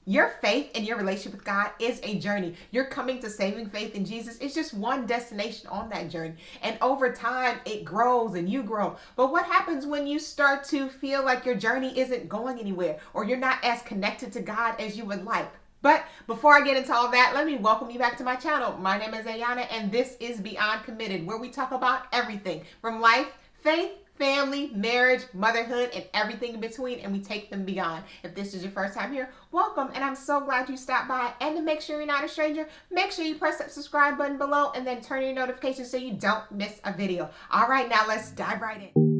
Your faith and your relationship with God is a journey. You're coming to saving faith in Jesus. It's just one destination on that journey. And over time, it grows and you grow. But what happens when you start to feel like your journey isn't going anywhere or you're not as connected to God as you would like? But before I get into all that, let me welcome you back to my channel. My name is Ayanna, and this is Beyond Committed, where we talk about everything from life, faith, family, marriage, motherhood, and everything in between, and we take them beyond. If this is your first time here, welcome, and I'm so glad you stopped by. And to make sure you're not a stranger, make sure you press that subscribe button below and then turn your notifications so you don't miss a video. All right, now let's dive right in.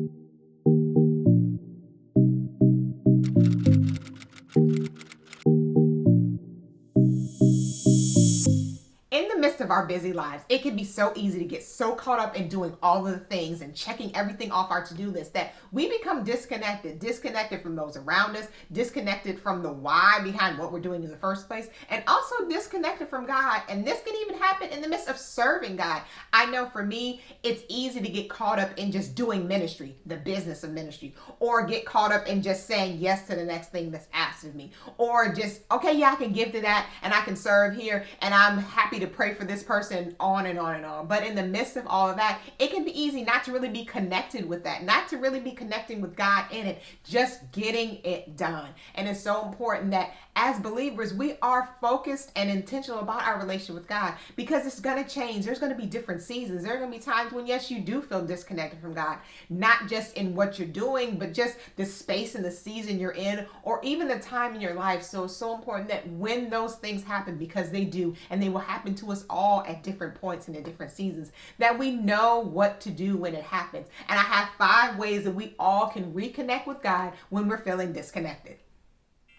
In the midst of our busy lives, it can be so easy to get so caught up in doing all of the things and checking everything off our to-do list that we become disconnected from those around us, disconnected from the why behind what we're doing in the first place, and also disconnected from God. And this can even happen in the midst of serving God. I know for me, it's easy to get caught up in just doing ministry, the business of ministry, or get caught up in just saying yes to the next thing that's asked of me, or just, okay, yeah, I can give to that and I can serve here and I'm happy to pray for this person, on and on and on. But in the midst of all of that, it can be easy not to really be connected with that, not to really be connecting with God in it, just getting it done. And it's so important that as believers, we are focused and intentional about our relationship with God, because it's going to change. There's going to be different seasons. There are going to be times when, yes, you do feel disconnected from God, not just in what you're doing, but just the space and the season you're in, or even the time in your life. So it's so important that when those things happen, because they do, and they will happen to us all at different points and in different seasons, that we know what to do when it happens. And I have 5 ways that we all can reconnect with God when we're feeling disconnected.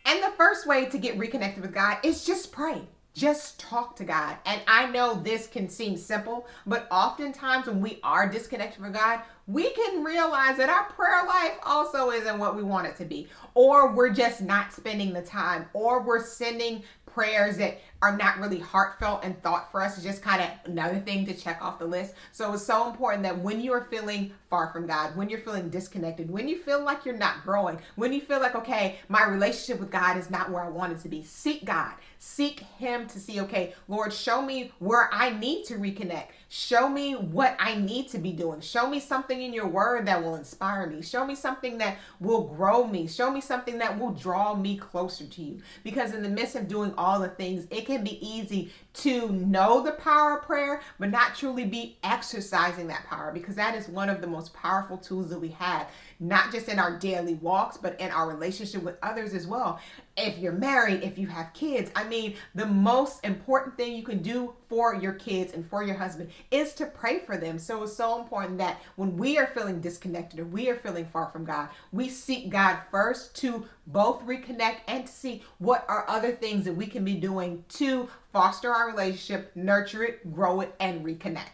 And the first way to get reconnected with God is just pray. Just talk to God. And I know this can seem simple, but oftentimes when we are disconnected from God, we can realize that our prayer life also isn't what we want it to be, or we're just not spending the time, or we're sending prayers that are not really heartfelt and thought for us. It's just kind of another thing to check off the list. So it's so important that when you are feeling far from God, when you're feeling disconnected, when you feel like you're not growing, when you feel like, okay, my relationship with God is not where I want it to be, seek God. Seek Him to see, okay, Lord, show me where I need to reconnect. Show me what I need to be doing. Show me something in your word that will inspire me. Show me something that will grow me. Show me something that will draw me closer to you. Because in the midst of doing all the things, it can be easy to know the power of prayer, but not truly be exercising that power, because that is one of the most powerful tools that we have, not just in our daily walks, but in our relationship with others as well. If you're married, if you have kids, I mean, the most important thing you can do for your kids and for your husband is to pray for them. So it's so important that when we are feeling disconnected or we are feeling far from God, we seek God first to both reconnect and to see what are other things that we can be doing to foster our relationship, nurture it, grow it, and reconnect.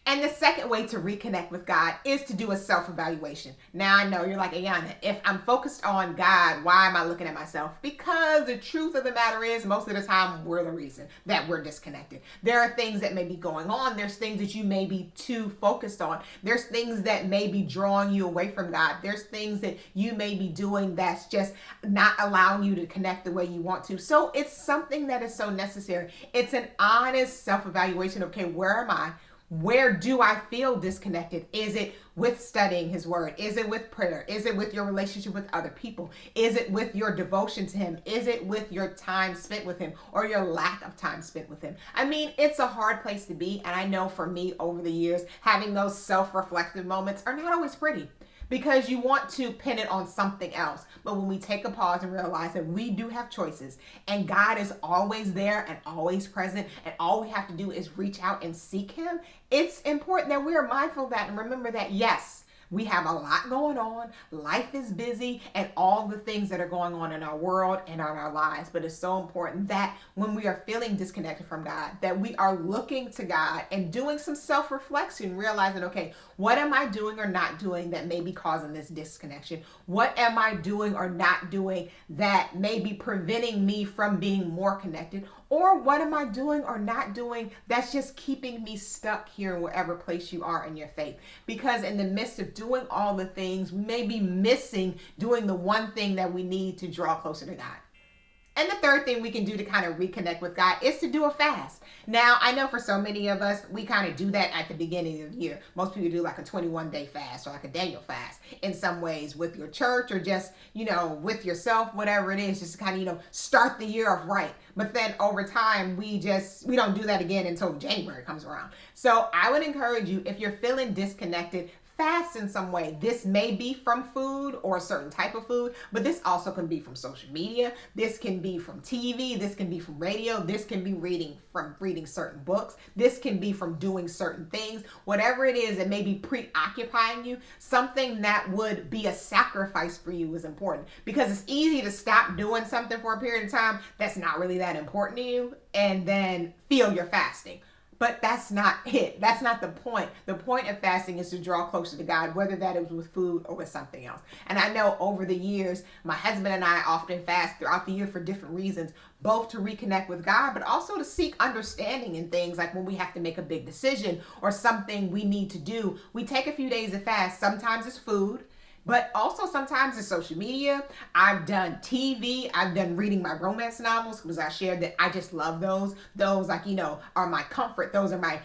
And the second way to reconnect with God is to do a self-evaluation. Now, I know you're like, Ayanna, if I'm focused on God, why am I looking at myself? Because the truth of the matter is, most of the time, we're the reason that we're disconnected. There are things that may be going on. There's things that you may be too focused on. There's things that may be drawing you away from God. There's things that you may be doing that's just not allowing you to connect the way you want to. So it's something that is so necessary. It's an honest self-evaluation. Okay, where am I? Where do I feel disconnected? Is it with studying His word? Is it with prayer? Is it with your relationship with other people? Is it with your devotion to Him? Is it with your time spent with Him, or your lack of time spent with Him? I mean, it's a hard place to be. And I know for me over the years, having those self-reflective moments are not always pretty, because you want to pin it on something else. But when we take a pause and realize that we do have choices, and God is always there and always present, and all we have to do is reach out and seek Him, it's important that we are mindful of that and remember that, yes, we have a lot going on. Life is busy, and all the things that are going on in our world and in our lives. But it's so important that when we are feeling disconnected from God, that we are looking to God and doing some self-reflection, realizing, okay, what am I doing or not doing that may be causing this disconnection? What am I doing or not doing that may be preventing me from being more connected? Or what am I doing or not doing that's just keeping me stuck here in wherever place you are in your faith? Because in the midst of doing all the things, we may be missing doing the one thing that we need to draw closer to God. And the third thing we can do to kind of reconnect with God is to do a fast. Now, I know for so many of us, we kind of do that at the beginning of the year. Most people do like a 21-day fast or like a Daniel fast in some ways with your church or just, with yourself, whatever it is, just to kind of, start the year off right. But then over time, we don't do that again until January comes around. So I would encourage you, if you're feeling disconnected, fast in some way. This may be from food or a certain type of food, but this also can be from social media. This can be from TV. This can be from radio. This can be reading certain books. This can be from doing certain things. Whatever it is that may be preoccupying you, something that would be a sacrifice for you is important, because it's easy to stop doing something for a period of time that's not really that important to you and then feel you're fasting. But that's not it. That's not the point. The point of fasting is to draw closer to God, whether that is with food or with something else. And I know over the years, my husband and I often fast throughout the year for different reasons, both to reconnect with God, but also to seek understanding in things like when we have to make a big decision or something we need to do. We take a few days to fast. Sometimes it's food, but also sometimes it's social media. I've done TV. I've done reading my romance novels, because I shared that I just love those. Those are my comfort. Those are my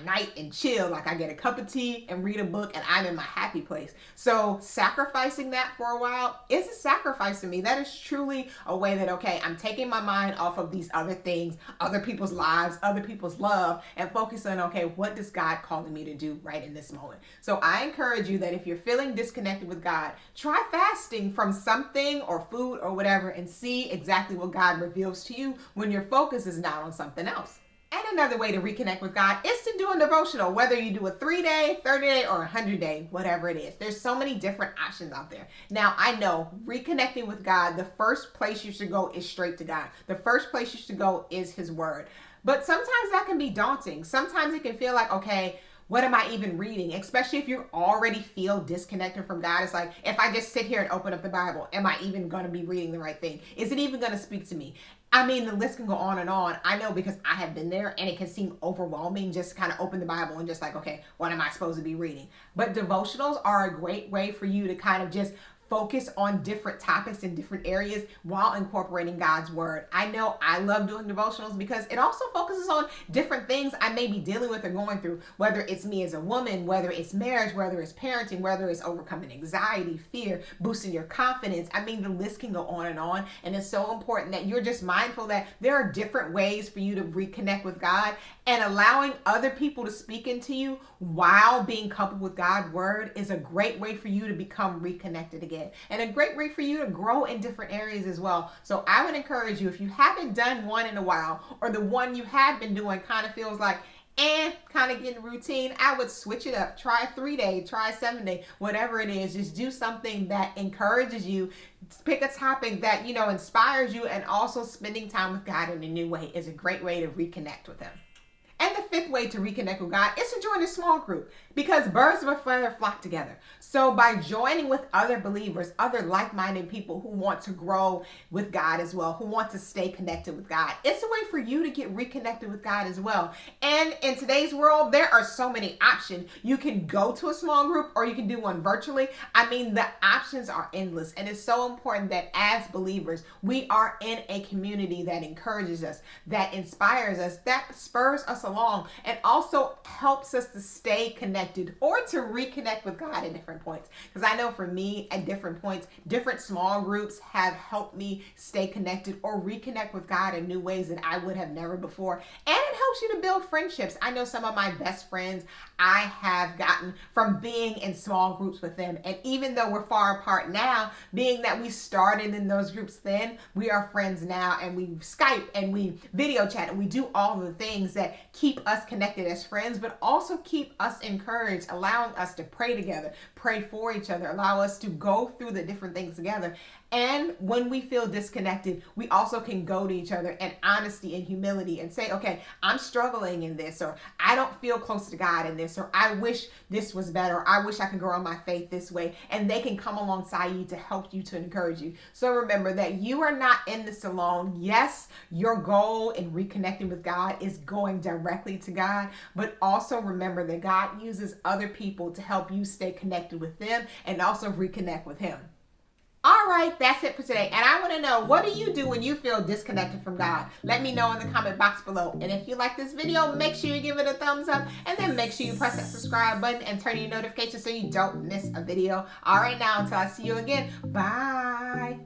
night and chill. Like I get a cup of tea and read a book and I'm in my happy place. So sacrificing that for a while is a sacrifice to me. That is truly a way that, okay, I'm taking my mind off of these other things, other people's lives, other people's love, and focus on, okay, what does God calling me to do right in this moment? So I encourage you that if you're feeling disconnected with God, try fasting from something or food or whatever and see exactly what God reveals to you when your focus is not on something else. And another way to reconnect with God is to do a devotional, whether you do a 3-day, 30-day, or 100-day, whatever it is. There's so many different options out there. Now, I know reconnecting with God, the first place you should go is straight to God. The first place you should go is His Word. But sometimes that can be daunting. Sometimes it can feel like, okay, what am I even reading? Especially if you already feel disconnected from God. It's like, if I just sit here and open up the Bible, am I even going to be reading the right thing? Is it even going to speak to me? I mean, the list can go on and on. I know, because I have been there, and it can seem overwhelming just to kind of open the Bible and just like, okay, what am I supposed to be reading? But devotionals are a great way for you to kind of just focus on different topics in different areas while incorporating God's word. I know I love doing devotionals because it also focuses on different things I may be dealing with or going through, whether it's me as a woman, whether it's marriage, whether it's parenting, whether it's overcoming anxiety, fear, boosting your confidence. I mean, the list can go on. And it's so important that you're just mindful that there are different ways for you to reconnect with God, and allowing other people to speak into you while being coupled with God's word is a great way for you to become reconnected again, and a great way for you to grow in different areas as well. So I would encourage you, if you haven't done one in a while, or the one you have been doing kind of feels like kind of getting routine, I would switch it up. Try a 3-day, try a 7-day, whatever it is. Just do something that encourages you. Pick a topic that inspires you, and also spending time with God in a new way is a great way to reconnect with Him. And the fifth way to reconnect with God is to join a small group, because birds of a feather flock together. So by joining with other believers, other like-minded people who want to grow with God as well, who want to stay connected with God, it's a way for you to get reconnected with God as well. And in today's world, there are so many options. You can go to a small group, or you can do one virtually. I mean, the options are endless. And it's so important that as believers, we are in a community that encourages us, that inspires us, that spurs us along, and also helps us to stay connected or to reconnect with God at different points. Because I know for me, at different points, different small groups have helped me stay connected or reconnect with God in new ways that I would have never before. And it helps you to build friendships. I know some of my best friends I have gotten from being in small groups with them. And even though we're far apart now, being that we started in those groups then, we are friends now, and we Skype and we video chat and we do all the things that keep us connected as friends, but also keep us encouraged, allowing us to pray together, pray for each other, allow us to go through the different things together. And when we feel disconnected, we also can go to each other in honesty and humility and say, okay, I'm struggling in this, or I don't feel close to God in this, or I wish this was better, or I wish I could grow in my faith this way. And they can come alongside you to help you, to encourage you. So remember that you are not in this alone. Yes, your goal in reconnecting with God is going directly to God, but also remember that God uses other people to help you stay connected with them and also reconnect with Him. All right, that's it for today. And I want to know, what do you do when you feel disconnected from God? Let me know in the comment box below. And if you like this video, make sure you give it a thumbs up. And then make sure you press that subscribe button and turn on your notifications so you don't miss a video. All right, now, until I see you again, bye.